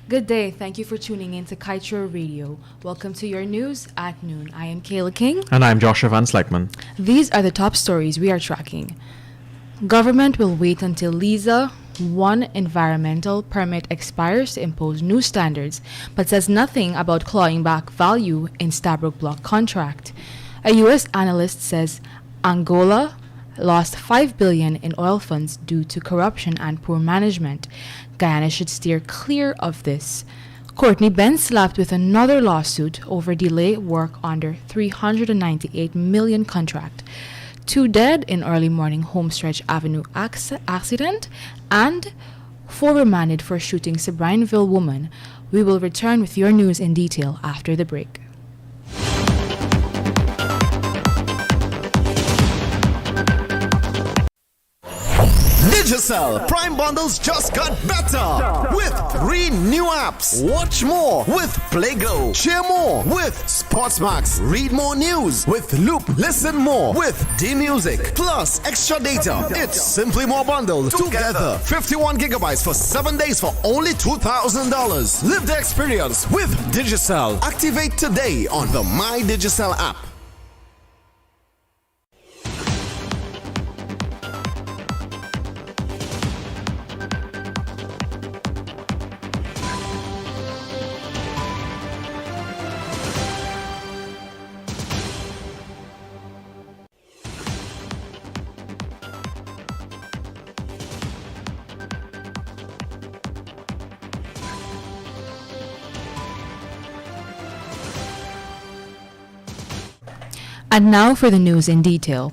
Good day. Thank you for tuning in to Kaieteur Radio. Welcome to your news at noon. I am Kayla King. And I'm Joshua Van Slyckman. These are the top stories we are tracking. Government will wait until LISA 1 environmental permit expires to impose new standards, but says nothing about clawing back value in Stabroek Block contract. A U.S. analyst says Angola lost $5 billion in oil funds due to corruption and poor management. Guyana should steer clear of this. Courtney Ben slapped with another lawsuit over delay work under $398 million contract. 2 dead in early morning Homestretch Avenue accident, and 4 remanded for shooting Sabrineville woman. We will return with your news in detail after the break. Digicel Prime Bundles just got better with 3 new apps. Watch more with PlayGo. Share more with Sportsmax. Read more news with Loop. Listen more with D-Music. Plus extra data. It's simply more bundled together. 51 gigabytes for 7 days for only $2,000. Live the experience with Digicel. Activate today on the My Digicel app. And now for the news in detail.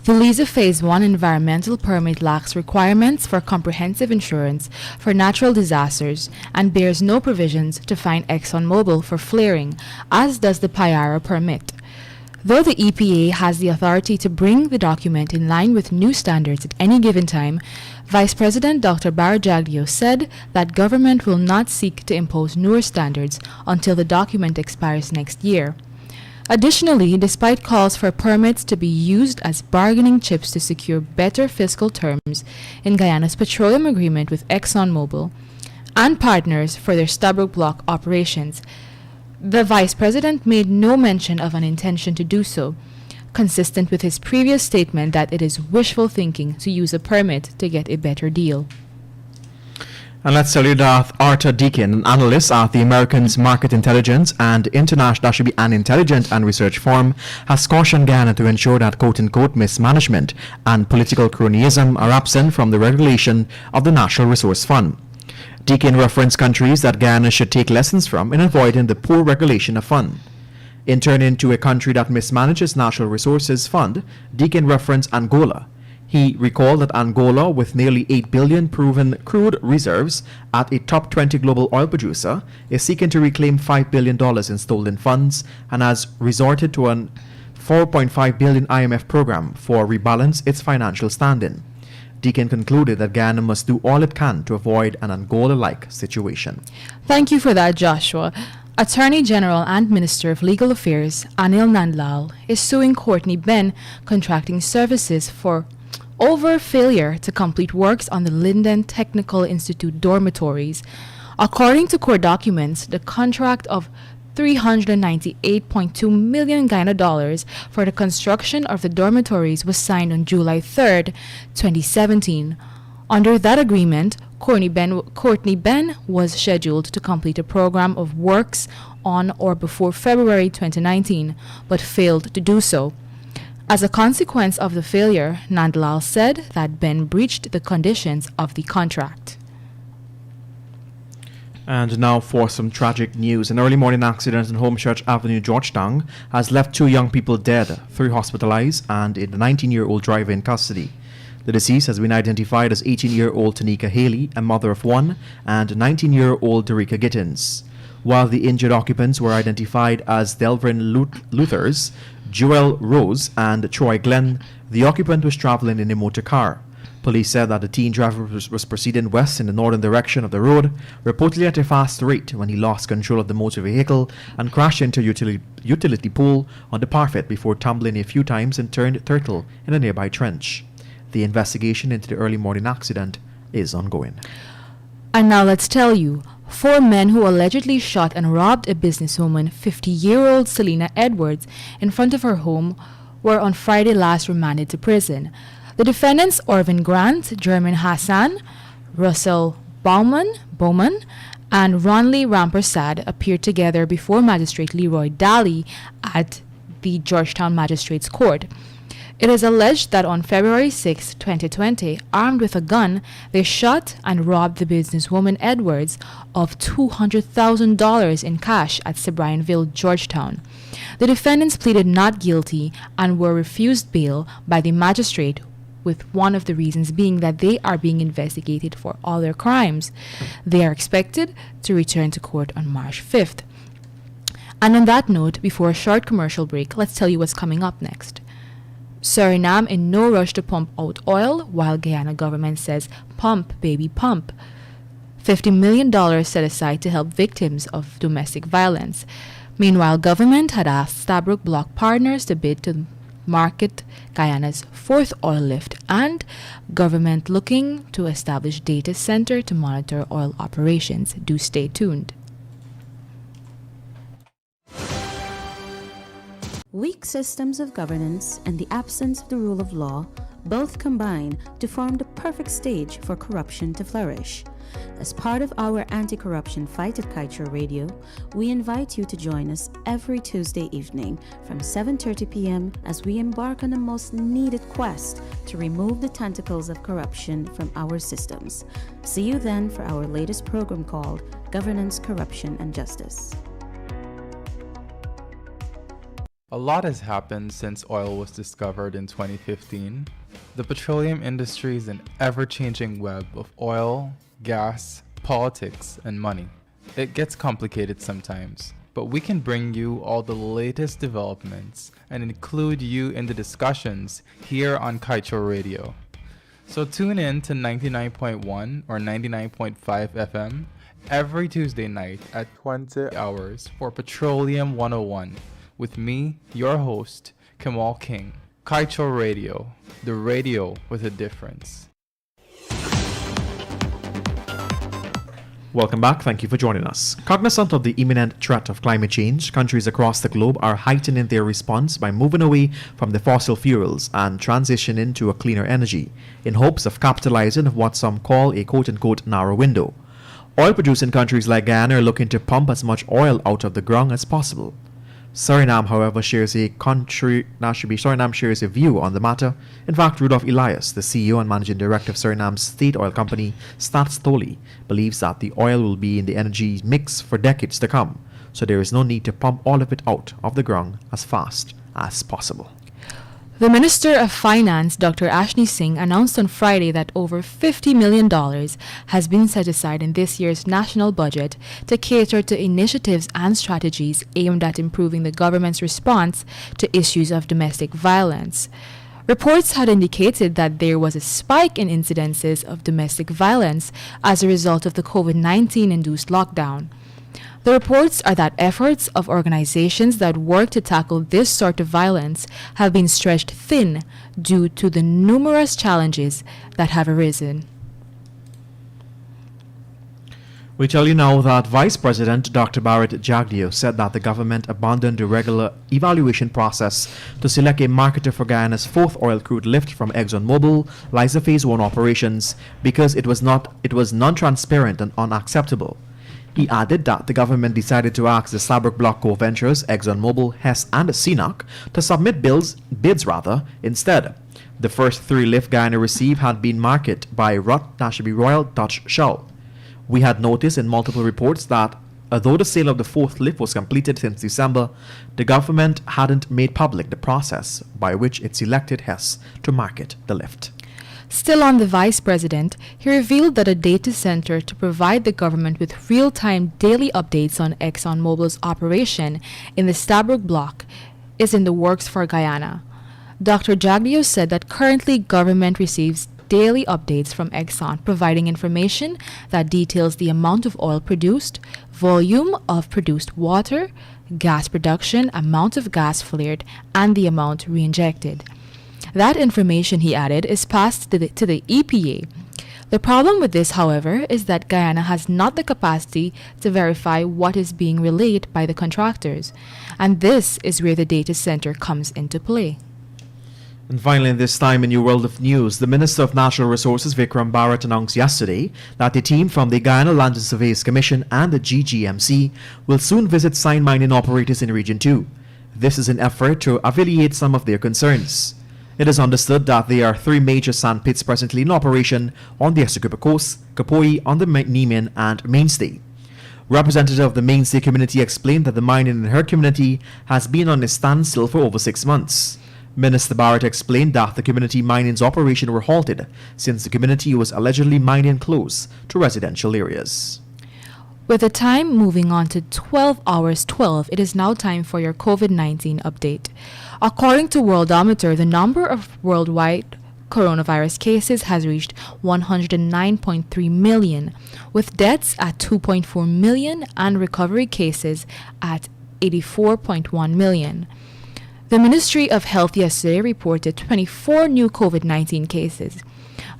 The LISA Phase 1 environmental permit lacks requirements for comprehensive insurance for natural disasters and bears no provisions to fine ExxonMobil for flaring, as does the Payara permit. Though the EPA has the authority to bring the document in line with new standards at any given time, Vice President Dr. Barajagdio said that government will not seek to impose newer standards until the document expires next year. Additionally, despite calls for permits to be used as bargaining chips to secure better fiscal terms in Guyana's petroleum agreement with ExxonMobil and partners for their Stabroek Block operations, the Vice President made no mention of an intention to do so, consistent with his previous statement that it is wishful thinking to use a permit to get a better deal. And let's tell you that Arthur Deakin, an analyst at the Americans Market Intelligence and International, that should be an intelligent and research firm, has cautioned Guyana to ensure that quote-unquote mismanagement and political cronyism are absent from the regulation of the Natural Resource Fund. Deakin referenced countries that Guyana should take lessons from in avoiding the poor regulation of fund. In turning to a country that mismanages natural resources fund, Deakin referenced Angola. He recalled that Angola, with nearly 8 billion proven crude reserves at a top 20 global oil producer, is seeking to reclaim $5 billion in stolen funds and has resorted to an $4.5 billion IMF program for rebalance its financial standing. Deakin concluded that Guyana must do all it can to avoid an Angola-like situation. Thank you for that, Joshua. Attorney General and Minister of Legal Affairs Anil Nandlal is suing Courtney Ben Contracting Services for over failure to complete works on the Linden Technical Institute dormitories. According to court documents, the contract of $398.2 million Guyana dollars for the construction of the dormitories was signed on July 3, 2017. Under that agreement, Courtney Ben was scheduled to complete a program of works on or before February 2019, but failed to do so. As a consequence of the failure, Nandlal said that Ben breached the conditions of the contract. And now for some tragic news. An early morning accident in Homestretch Avenue, Georgetown, has left 2 young people dead, 3 hospitalized, and a 19-year-old driver in custody. The deceased has been identified as 18-year-old Tanika Haley, a mother of 1, and 19-year-old Derika Gittins. While the injured occupants were identified as Delvin Luthers, Joel Rose, and Troy Glenn, the occupant was traveling in a motor car. Police said that the teen driver was proceeding west in the northern direction of the road, reportedly at a fast rate, when he lost control of the motor vehicle and crashed into a utility pole on the parapet before tumbling a few times and turned turtle in a nearby trench. The investigation into the early morning accident is ongoing. And now let's tell you, 4 men who allegedly shot and robbed a businesswoman, 50-year-old Selena Edwards, in front of her home were on Friday last remanded to prison. The defendants, Orvin Grant, German Hassan, Russell Bowman, and Ronley Rampersad, appeared together before Magistrate Leroy Daly at the Georgetown Magistrates Court. It is alleged that on February 6, 2020, armed with a gun, they shot and robbed the businesswoman Edwards of $200,000 in cash at Sebrianville, Georgetown. The defendants pleaded not guilty and were refused bail by the magistrate, with one of the reasons being that they are being investigated for all their crimes. They are expected to return to court on March 5th. And on that note, before a short commercial break, let's tell you what's coming up next. Suriname in no rush to pump out oil, while Guyana government says, pump, baby, pump. $50 million set aside to help victims of domestic violence. Meanwhile, government had asked Stabroek Block partners to bid to market Guyana's 4th oil lift, and government looking to establish data center to monitor oil operations. Do stay tuned. Weak systems of governance and the absence of the rule of law both combine to form the perfect stage for corruption to flourish. As part of our anti-corruption fight at Kaieteur Radio, we invite you to join us every Tuesday evening from 7:30 p.m. as we embark on the most needed quest to remove the tentacles of corruption from our systems. See you then for our latest program called Governance, Corruption, and Justice. A lot has happened since oil was discovered in 2015. The petroleum industry is an ever-changing web of oil, gas, politics, and money. It gets complicated sometimes, but we can bring you all the latest developments and include you in the discussions here on Kaieteur Radio. So tune in to 99.1 or 99.5 FM every Tuesday night at 20 hours for Petroleum 101 with me, your host, Kamal King. Kaieteur Radio, the radio with a difference. Welcome back. Thank you for joining us. Cognizant of the imminent threat of climate change, countries across the globe are heightening their response by moving away from the fossil fuels and transitioning to a cleaner energy in hopes of capitalizing on what some call a quote-unquote narrow window. Oil-producing countries like Guyana are looking to pump as much oil out of the ground as possible. Suriname, however, shares a view on the matter. In fact, Rudolph Elias, the CEO and managing director of Suriname's state oil company, Statoil, believes that the oil will be in the energy mix for decades to come, so there is no need to pump all of it out of the ground as fast as possible. The Minister of Finance, Dr. Ashni Singh, announced on Friday that over $50 million has been set aside in this year's national budget to cater to initiatives and strategies aimed at improving the government's response to issues of domestic violence. Reports had indicated that there was a spike in incidences of domestic violence as a result of the COVID-19-induced lockdown. The reports are that efforts of organizations that work to tackle this sort of violence have been stretched thin due to the numerous challenges that have arisen. We tell you now that Vice President Dr. Barrett Jagdeo said that the government abandoned the regular evaluation process to select a marketer for Guyana's 4th oil crude lift from ExxonMobil Liza Phase 1 operations because it was non-transparent and unacceptable. He added that the government decided to ask the Stabroek Block co-ventures, ExxonMobil, Hess, and CNOOC to submit bids instead. The first 3 lift Guyana received had been marketed by Royal Dutch Shell. We had noticed in multiple reports that although the sale of the 4th lift was completed since December, the government hadn't made public the process by which it selected Hess to market the lift. Still on the Vice President, he revealed that a data center to provide the government with real-time daily updates on ExxonMobil's operation in the Stabroek Block is in the works for Guyana. Dr. Jagdeo said that currently government receives daily updates from Exxon providing information that details the amount of oil produced, volume of produced water, gas production, amount of gas flared, and the amount reinjected. That information, he added, is passed to the EPA. The problem with this, however, is that Guyana has not the capacity to verify what is being relayed by the contractors, and this is where the data center comes into play. And finally, this time in your world of news, the Minister of Natural Resources, Vikram Bharat, announced yesterday that a team from the Guyana Land and Surveys Commission and the GGMC will soon visit sand mining operators in Region 2. This is an effort to alleviate some of their concerns. It is understood that there are 3 major sand pits presently in operation on the Essequibo Coast, Kapoi on the Nemen and Mainstay. Representative of the Mainstay community explained that the mining in her community has been on a standstill for over 6 months. Minister Barrett explained that the community mining's operation were halted since the community was allegedly mining close to residential areas. With the time moving on to 12 hours 12, it is now time for your COVID-19 update. According to Worldometer, the number of worldwide coronavirus cases has reached 109.3 million, with deaths at 2.4 million and recovery cases at 84.1 million. The Ministry of Health yesterday reported 24 new COVID-19 cases.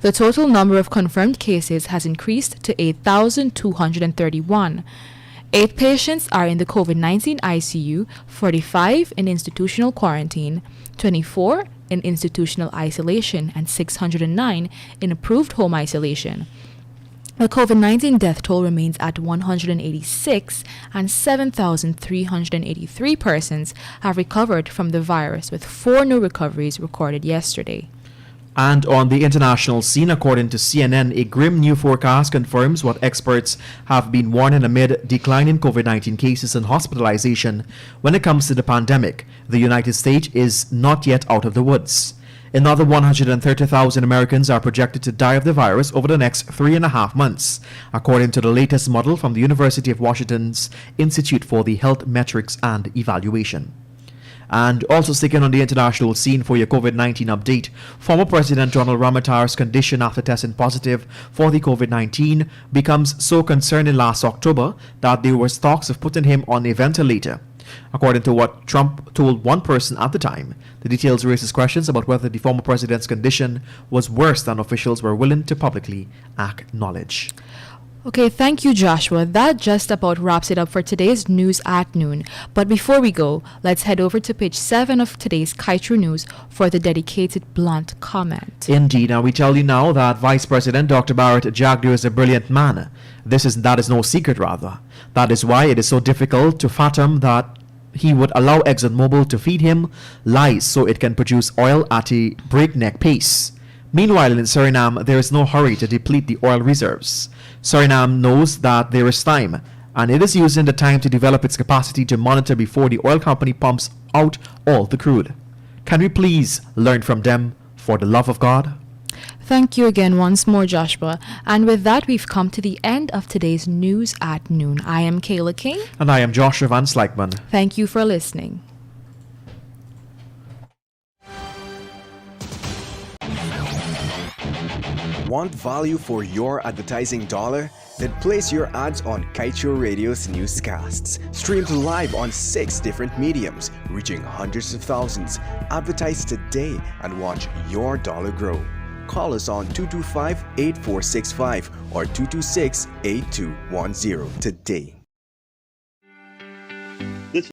The total number of confirmed cases has increased to 8,231. 8 patients are in the COVID-19 ICU, 45 in institutional quarantine, 24 in institutional isolation, and 609 in approved home isolation. The COVID-19 death toll remains at 186, and 7,383 persons have recovered from the virus, with 4 new recoveries recorded yesterday. And on the international scene, according to CNN, a grim new forecast confirms what experts have been warning amid declining COVID-19 cases and hospitalization. When it comes to the pandemic, the United States is not yet out of the woods. Another 130,000 Americans are projected to die of the virus over the next 3.5 months, according to the latest model from the University of Washington's Institute for the Health Metrics and Evaluation. And also sticking on the international scene for your COVID-19 update, former President Donald Ramata's condition after testing positive for the COVID-19 becomes so concerning last October that there was talks of putting him on a ventilator. According to what Trump told one person at the time, the details raises questions about whether the former president's condition was worse than officials were willing to publicly acknowledge. Okay, thank you, Joshua. That just about wraps it up for today's News at Noon. But before we go, let's head over to page 7 of today's Kaieteur News for the dedicated blunt comment. Indeed, and we tell you now that Vice President Dr. Barrett Jagdeo is a brilliant man. That is no secret, rather. That is why it is so difficult to fathom that he would allow ExxonMobil to feed him lies so it can produce oil at a breakneck pace. Meanwhile, in Suriname, there is no hurry to deplete the oil reserves. Suriname knows that there is time, and it is using the time to develop its capacity to monitor before the oil company pumps out all the crude. Can we please learn from them, for the love of God? Thank you again once more, Joshua. And with that, we've come to the end of today's News at Noon. I am Kayla King. And I am Joshua Van Slyckman. Thank you for listening. Want value for your advertising dollar? Then place your ads on Kaieteur Radio's Newscasts. Streamed live on 6 different mediums, reaching hundreds of thousands. Advertise today and watch your dollar grow. Call us on 225-8465 or 226-8210 today.